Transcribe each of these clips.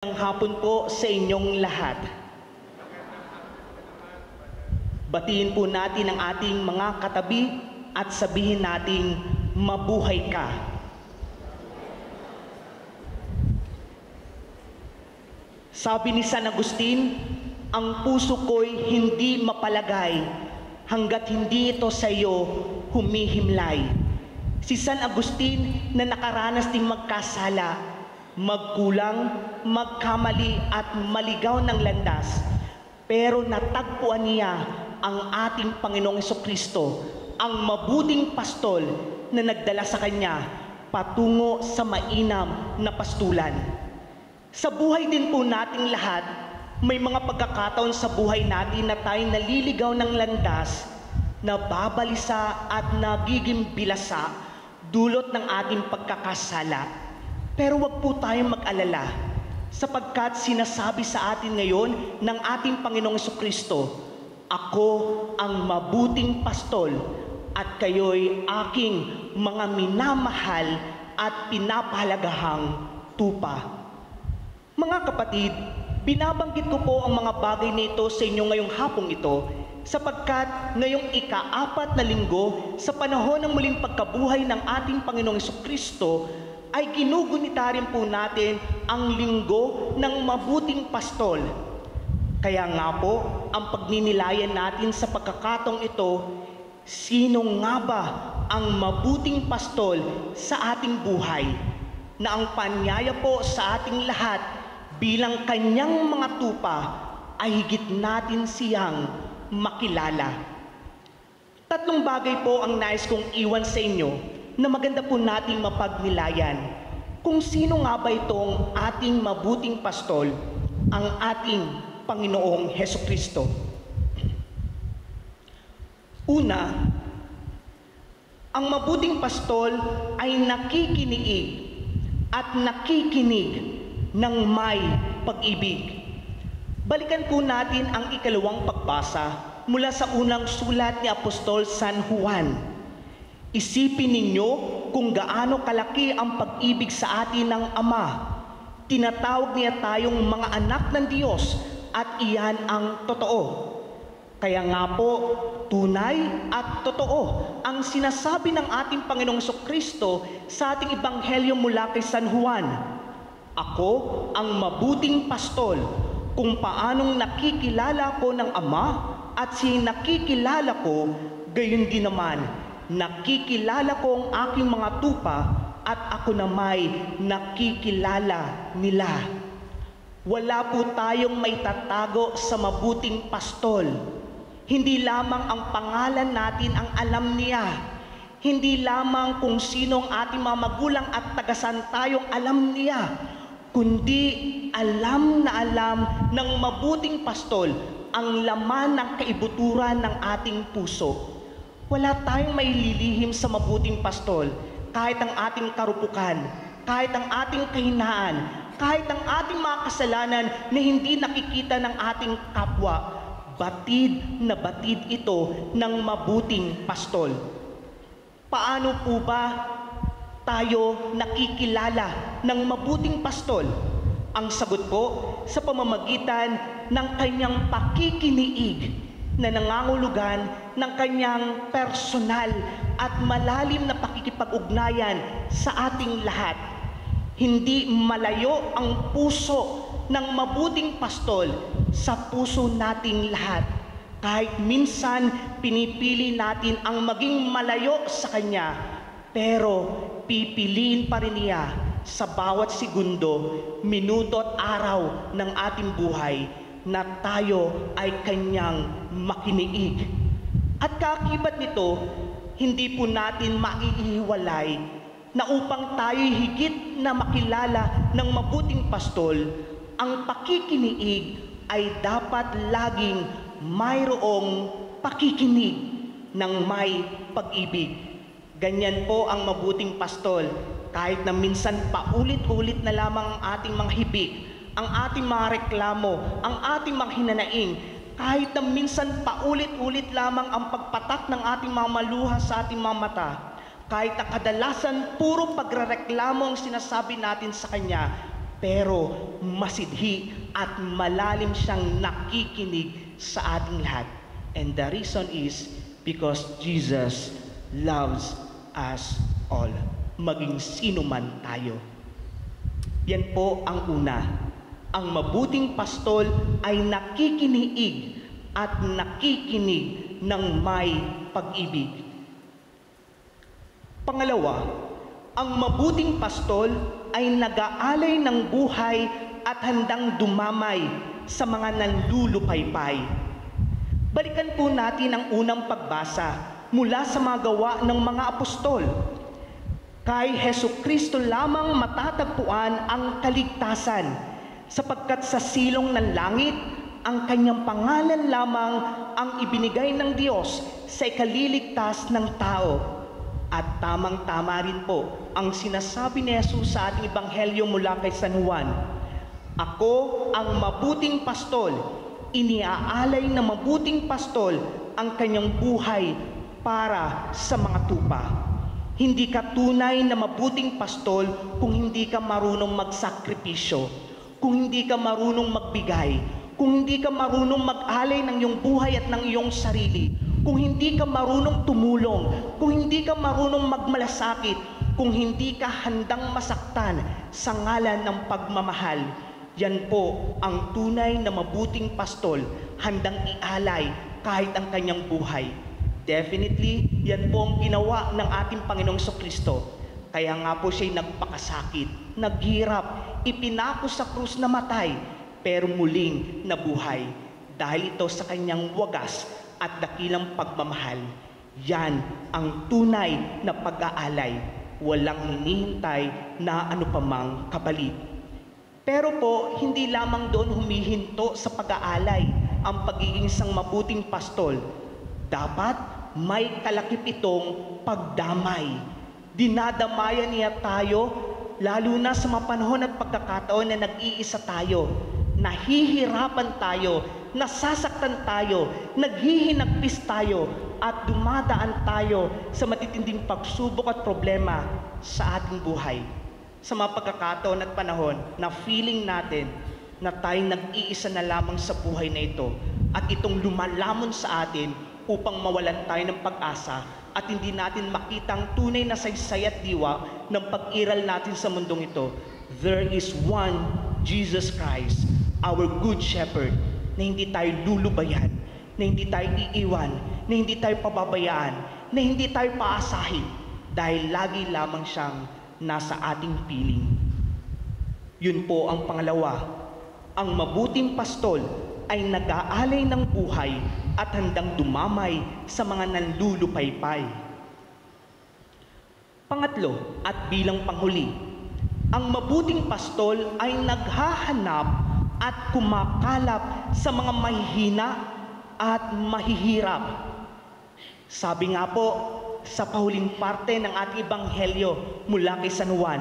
Ang hapon po sa inyong lahat. Batiin po natin ang ating mga katabi at sabihin nating mabuhay ka. Sabi ni San Agustin, ang puso ko'y hindi mapalagay hanggat hindi ito sa iyo humihimlay. Si San Agustin na nakaranas ding magkasala, magkulang, magkamali at maligaw ng landas, pero natagpuan niya ang ating Panginoong Hesukristo, ang mabuting pastol na nagdala sa kanya patungo sa mainam na pastulan. Sa buhay din po nating lahat, may mga pagkakataon sa buhay natin na tayo naliligaw ng landas, nababalisa at nagiging bilasa dulot ng ating pagkakasala. Pero wag po tayong mag-alala, sapagkat sinasabi sa atin ngayon ng ating Panginoong Hesukristo, ako ang mabuting pastol at kayo'y aking mga minamahal at pinapahalagahang tupa. Mga kapatid, binabanggit ko po ang mga bagay nito sa inyo ngayong hapong ito, sapagkat ngayong ika-4 na linggo sa panahon ng muling pagkabuhay ng ating Panginoong Hesukristo, ay ginugunita rin po natin ang linggo ng mabuting pastol. Kaya nga po, ang pagninilayan natin sa pagkakataong ito, sino nga ba ang mabuting pastol sa ating buhay, na ang panyaya po sa ating lahat bilang kanyang mga tupa ay higit natin siyang makilala. Tatlong bagay po ang nais kong iwan sa inyo na maganda po nating mapagnilayan. Kung sino nga ba itong ating mabuting pastol, ang ating Panginoong Hesukristo. Una, ang mabuting pastol ay nakikiniig at nakikinig ng may pag-ibig. Balikan po natin ang ikalawang pagbasa mula sa unang sulat ni Apostol San Juan. Isipin ninyo kung gaano kalaki ang pag-ibig sa atin ng Ama. Tinatawag niya tayong mga anak ng Diyos at iyan ang totoo. Kaya nga po, tunay at totoo ang sinasabi ng ating Panginoong Hesukristo sa ating ebanghelyo mula kay San Juan. Ako ang mabuting pastol, kung paanong nakikilala ko ng Ama at siya'y nakikilala ko, gayon din naman nakikilala ko ang aking mga tupa at ako na may nakikilala nila. Wala po tayong may tatago sa mabuting pastol. Hindi lamang ang pangalan natin ang alam niya. Hindi lamang kung sino ang ating mga magulang at tagasan tayong alam niya, kundi alam na alam ng mabuting pastol ang laman ng kaibuturan ng ating puso. Wala tayong may lilihim sa mabuting pastol, kahit ang ating karupukan, kahit ang ating kahinaan, kahit ang ating mga kasalanan na hindi nakikita ng ating kapwa. Batid na batid ito ng mabuting pastol. Paano po ba tayo nakikilala ng mabuting pastol? Ang sagot po, sa pamamagitan ng kanyang pakikiniig na nangangulugan ng kanyang personal at malalim na pakikipag-ugnayan sa ating lahat. Hindi malayo ang puso ng mabuting pastol sa puso nating lahat. Kahit minsan pinipili natin ang maging malayo sa kanya, pero pipiliin pa rin niya sa bawat segundo, minuto at araw ng ating buhay na tayo ay kanyang makiniig. At kaakibat nito, hindi po natin maiiwalay na upang tayo higit na makilala ng mabuting pastol, ang pakikiniig ay dapat laging mayroong pakikinig ng may pag-ibig. Ganyan po ang mabuting pastol, kahit na minsan paulit-ulit na lamang ang ating mga hibik, ang ating mga reklamo, ang ating mga hinanaing, kahit na minsan paulit-ulit lamang ang pagpatak ng ating mga maluha sa ating mga mata, kahit na kadalasan puro pagrereklamo ang sinasabi natin sa Kanya, pero masidhi at malalim siyang nakikinig sa ating lahat. And the reason is because Jesus loves us all, maging sino man tayo. Yan po ang una. Ang mabuting pastol ay nakikinig at nakikinig ng may pag-ibig. Pangalawa, ang mabuting pastol ay nag-aalay ng buhay at handang dumamay sa mga nanlulupaypay. Balikan po natin ang unang pagbasa mula sa mga gawa ng mga apostol. Kay Hesukristo lamang matatagpuan ang kaligtasan, sapagkat sa silong ng langit, ang kanyang pangalan lamang ang ibinigay ng Diyos sa ikaliligtas ng tao. At tamang-tama rin po ang sinasabi ni Jesus sa ating ebanghelyo mula kay San Juan. Ako ang mabuting pastol, iniaalay na mabuting pastol ang kanyang buhay para sa mga tupa. Hindi ka tunay na mabuting pastol kung hindi ka marunong magsakripisyo, kung hindi ka marunong magbigay, kung hindi ka marunong mag-alay ng iyong buhay at ng iyong sarili, kung hindi ka marunong tumulong, kung hindi ka marunong magmalasakit, kung hindi ka handang masaktan sa ngalan ng pagmamahal. Yan po ang tunay na mabuting pastol, handang ialay kahit ang kanyang buhay. Definitely, yan po ang ginawa ng ating Panginoong Jesucristo. Kaya nga po siya'y nagpakasakit, naghirap, ipinako sa krus na matay, pero muling nabuhay. Dahil ito sa kanyang wagas at dakilang pagmamahal. Yan ang tunay na pag-aalay. Walang hinihintay na anupamang kapalit. Pero po, hindi lamang doon humihinto sa pag-aalay ang pagiging isang mabuting pastol. Dapat may kalakip itong pagdamay. Dinadamayan niya tayo, lalo na sa mga panahon at pagkakataon na nag-iisa tayo. Nahihirapan tayo, nasasaktan tayo, naghihinagpis tayo, at dumadaan tayo sa matitinding pagsubok at problema sa ating buhay. Sa mga pagkakataon at panahon na feeling natin na tayo nag-iisa na lamang sa buhay na ito at itong lumalamon sa atin upang mawalan tayo ng pag-asa at hindi natin makitang tunay na saysay at diwa ng pag-iral natin sa mundong ito. There is one Jesus Christ, our good shepherd, na hindi tayo lulubayan, na hindi tayo iiwan, na hindi tayo pababayaan, na hindi tayo paasahin, dahil lagi lamang siyang nasa ating piling. Yun po ang pangalawa. Ang mabuting pastol ay nag-aalay ng buhay at handang dumamay sa mga nanlulupaypay. Pangatlo, at bilang panghuli, ang mabuting pastol ay naghahanap at kumakalap sa mga mahihina at mahihirap. Sabi nga po sa pahuling parte ng ating ebanghelyo mula kay San Juan,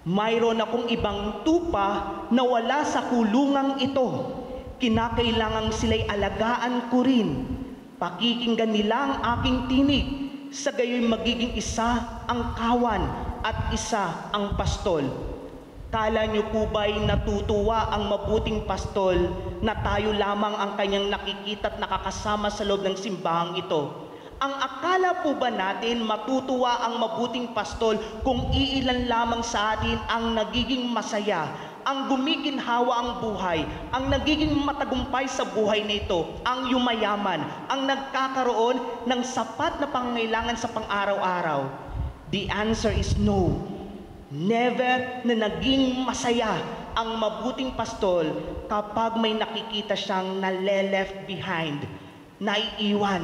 mayroon akong ibang tupa na wala sa kulungang ito. Kinakailangang sila'y alagaan ko rin. Pakikinggan nila ang aking tinig. Sa gayoy magiging isa ang kawan at isa ang pastol. Kala niyo po ba'y natutuwa ang mabuting pastol na tayo lamang ang kanyang nakikita at nakakasama sa loob ng simbahang ito? Ang akala po ba natin matutuwa ang mabuting pastol kung iilan lamang sa atin ang nagiging masaya, ang gumiginhawa ang buhay, ang nagiging matagumpay sa buhay na ito, ang yumayaman, ang nagkakaroon ng sapat na pangangailangan sa pang-araw-araw? The answer is no. Never na naging masaya ang mabuting pastol kapag may nakikita siyang nale-left behind, naiiwan,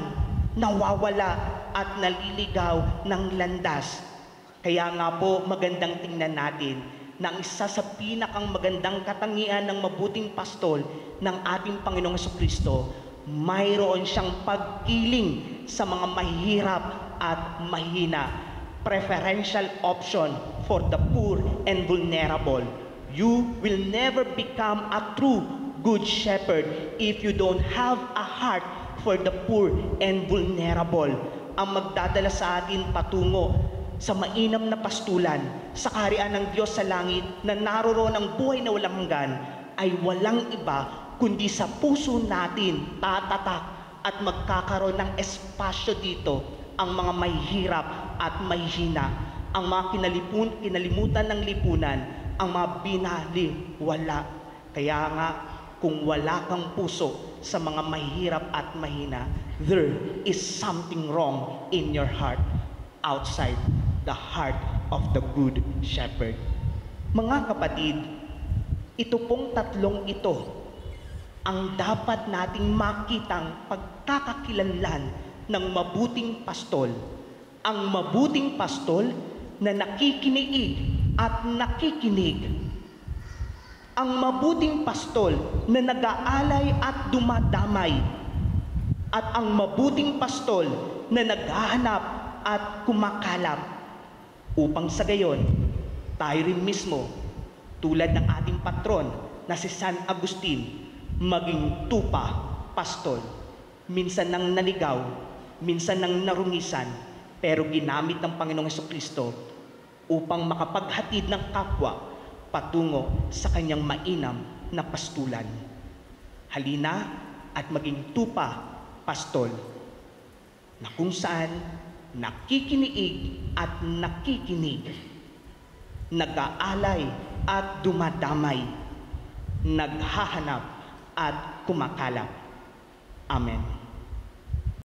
nawawala at naliligaw ng landas. Kaya nga po magandang tingnan natin na ang isa sa pinakang magandang katangian ng mabuting pastol ng ating Panginoong Jesucristo, mayroon siyang pagkiling sa mga mahihirap at mahina. Preferential option for the poor and vulnerable. You will never become a true good shepherd if you don't have a heart for the poor and vulnerable. Ang magdadala sa atin patungo sa mainam na pastulan sa kaharian ng Diyos sa langit na naroroon ang buhay na walang hanggan ay walang iba kundi sa puso natin tatatak at magkakaroon ng espasyo dito ang mga mahihirap at mahihina, ang mga kinalimutan ng lipunan, ang mga binaliwala. Kaya nga, kung wala kang puso sa mga mahihirap at mahina, there is something wrong in your heart outside the heart of the Good Shepherd. Mga kapatid, ito pong tatlong ito ang dapat nating makitang pagkakakilanlan ng mabuting pastol. Ang mabuting pastol na nakikinig at nakikinig. Ang mabuting pastol na nag-aalay at dumadamay. At ang mabuting pastol na naghahanap at kumakalap. Upang sa gayon, tayo rin mismo, tulad ng ating patron na si San Agustin, maging tupa, pastol. Minsan nang naligaw, minsan nang narungisan, pero ginamit ng Panginoong Hesukristo upang makapaghatid ng kapwa patungo sa kanyang mainam na pastulan. Halina at maging tupa, pastol, na kung saan nakikinig at nakikinig, nag-aalay at dumadamay, naghahanap at kumakalap. Amen.